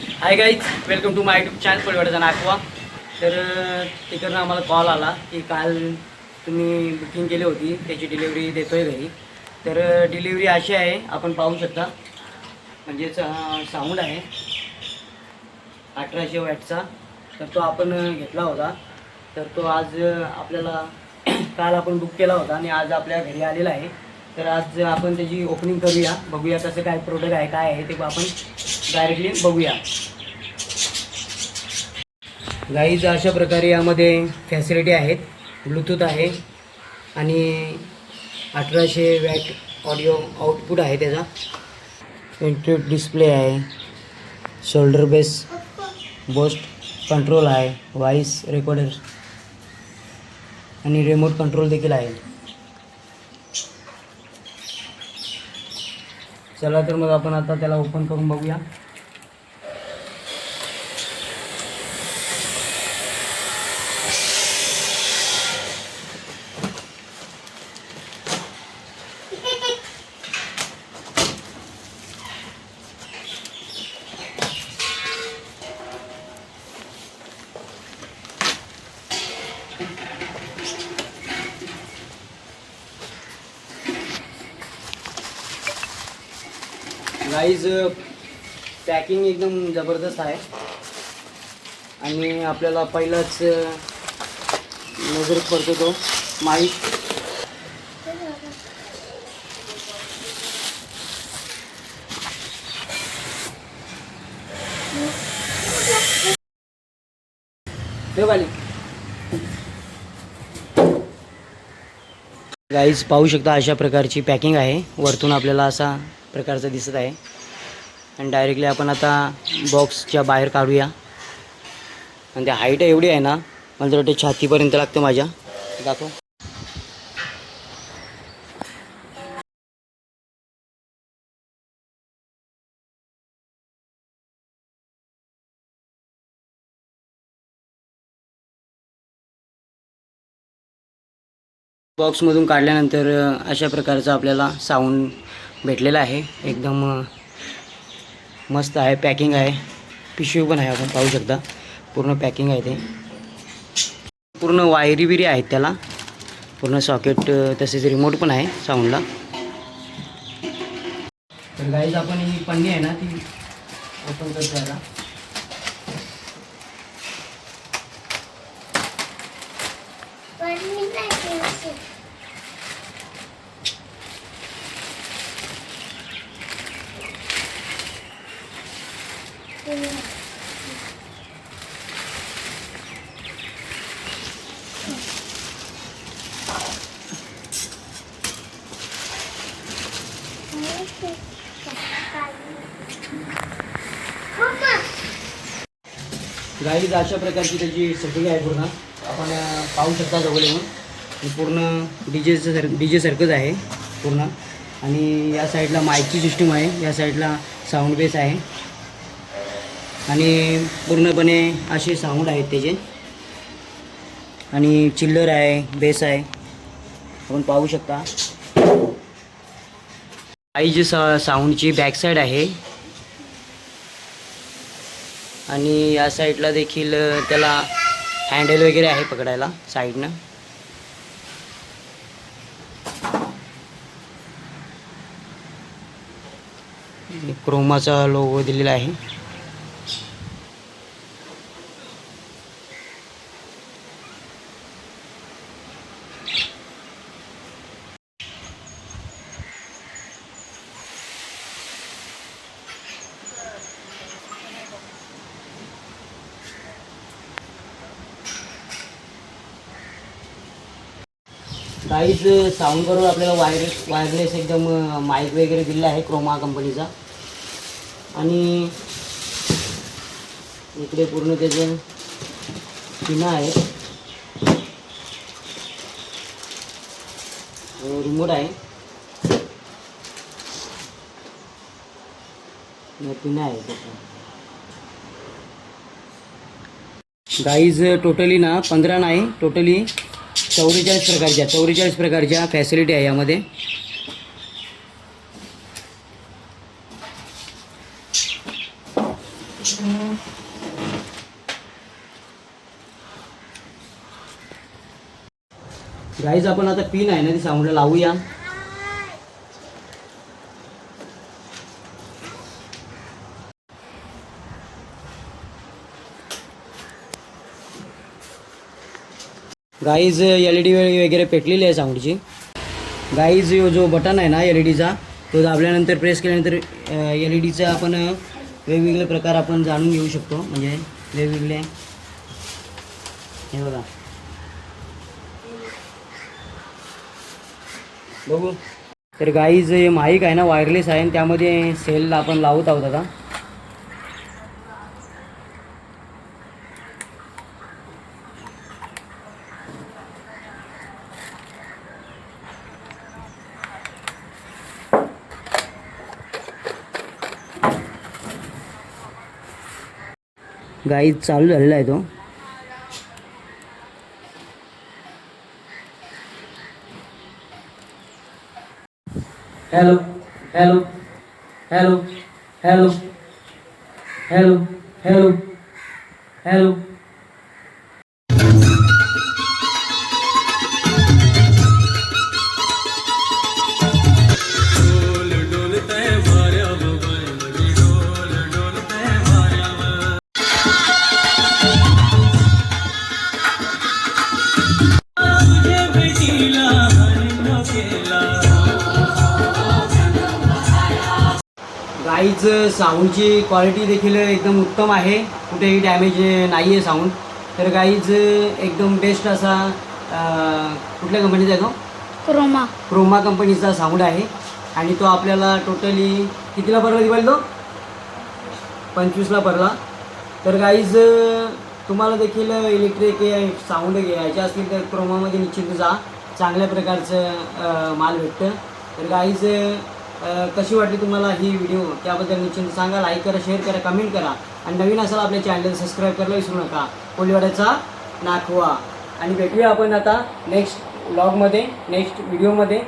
High guys, welcome to my YouTube channel परिवारचा नाकवा. तर तिकडनं आम्हाला कॉल आला की काल तुम्ही बुकिंग केली होती त्याची डिलिव्हरी देतो आहे घरी. तर डिलिव्हरी अशी आहे, आपण पाहू शकता. म्हणजेच साऊंड आहे 1800 वॅटचा. तर तो आपण घेतला होता. तर तो आज आपल्याला काल आपण बुक केला होता आणि आज आपल्या घरी आलेला आहे. तर आज आपण त्याची ओपनिंग करूया, बघूया कसं काय प्रोडक्ट आहे, काय आहे ते आपण डायरेक्टली बघूया. गाईज अशा प्रकारे यामध्ये फॅसिलिटी आहेत. ब्लूटूथ आहे आणि 1800 वॅट ऑडिओ आउटपुट आहे त्याचा. इंटरॅक्टिव्ह डिस्प्ले आहे, शोल्डर बेस बूस्ट कंट्रोल आहे, व्हॉइस रेकॉर्डर आणि रिमोट कंट्रोल देखील आहे. चला तर मग आपण आता त्याला ओपन करून बघूया. गाईज पॅकिंग एकदम जबरदस्त आहे आणि आपल्याला पहिलाच नजरेत पडतो तो माईक. गाईज पाहू शकता अशा प्रकारची पॅकिंग आहे. वरतून आपल्याला असा प्रकारचं दिसत आहे आणि डायरेक्टली आपण आता बॉक्सच्या बाहेर काढूया. आणि त्या हाईट एवढी आहे ना, मला तर वाटते छातीपर्यंत लागतं माझ्या. दाखव. बॉक्समधून काढल्यानंतर अशा प्रकारचा आपल्याला साऊंड भेटलेला आहे. एकदम मस्त आहे, पॅकिंग आहे, पिशवी पण आहे, आपण पाहू शकता. पूर्ण पॅकिंग आहे ते. पूर्ण वायरी बिरी आहेत त्याला, पूर्ण सॉकेट, तसेच रिमोट पण आहे साऊंडला. तर गाईज आपण ही पन्नी आहे ना, ती ओपन करतो आता. गाईज अशा प्रकारची त्याची सेटिंग आहे पूर्ण. आपण पाहू शकता जवळ येऊन. पूर्ण डीजे सारखंच आहे पूर्ण. आणि या साईडला माईकची सिस्टीम आहे, या साईडला साऊंड बेस आहे आणि पूर्णपणे असे साऊंड आहेत त्याचे. आणि चिल्लर आहे, बेस आहे, आपण पाहू शकता. गाईज साऊंडची बॅक साईड आहे आणि या साईडला देखील त्याला हँडल वगैरे आहे पकडायला साईडनं. क्रोमाचा लोगो दिलेला आहे. गाईज साऊंड बरोबर आपल्याला वायरलेस एकदम माईक वगैरे दिलेला आहे क्रोमा कंपनीचा. आणि इकडे पूर्ण त्याचं पिना आहे, रिमोट आहे, पिना आहे त्याचा. गाईज टोटली ना 15 नाही, टोटली 44 प्रकारच्या फॅसिलिटी आहे यामध्ये. गाईज आपण आता पिन आहे ना ती साऊंडला लावूया. गाईज LED वगैरे पेटलेली आहे साऊंडची. गाईज जो बटन आहे ना LEDचा तो दाबल्यानंतर प्रेस केल्यानंतर LEDचा आपण वेगवेगळे प्रकार आपण जाणून घेऊ शकतो. म्हणजे वेगवेगळे हे बघा बघू. तर गाईज हे माईक आहे ना वायरलेस आहे आणि त्यामध्ये सेल आपण लावत आहोत आता. गाईज चालू झालेला आहे तो. Hello hello hello hello hello hello hello. Guys साऊंडची क्वालिटी देखील एकदम उत्तम आहे, कुठेही डॅमेज नाही आहे साऊंड. तर गाईज एकदम बेस्ट असा कुठल्या कंपनीचा आहे तो? क्रोमा कंपनीचा साऊंड आहे आणि तो आपल्याला टोटली कितीला भरला दिवाळी तो? 25ला भरला. तर गाईज तुम्हाला देखील इलेक्ट्रिक साऊंड घ्यायचे असतील तर क्रोमामध्ये निश्चित जा, चांगल्या प्रकारचं माल भेटतं. तर गाईज कशी वाटली तुम्हाला ही व्हिडिओ त्याबद्दल निश्चित सांगा. लाईक करा, शेअर करा, कमेंट करा आणि नवीन असाल आपल्या चॅनल सबस्क्राईब करायला विसरू नका. कोलीवाड्याचा नाखवा. आणि भेटूया आपण आता नेक्स्ट व्लॉगमध्ये, नेक्स्ट व्हिडिओमध्ये.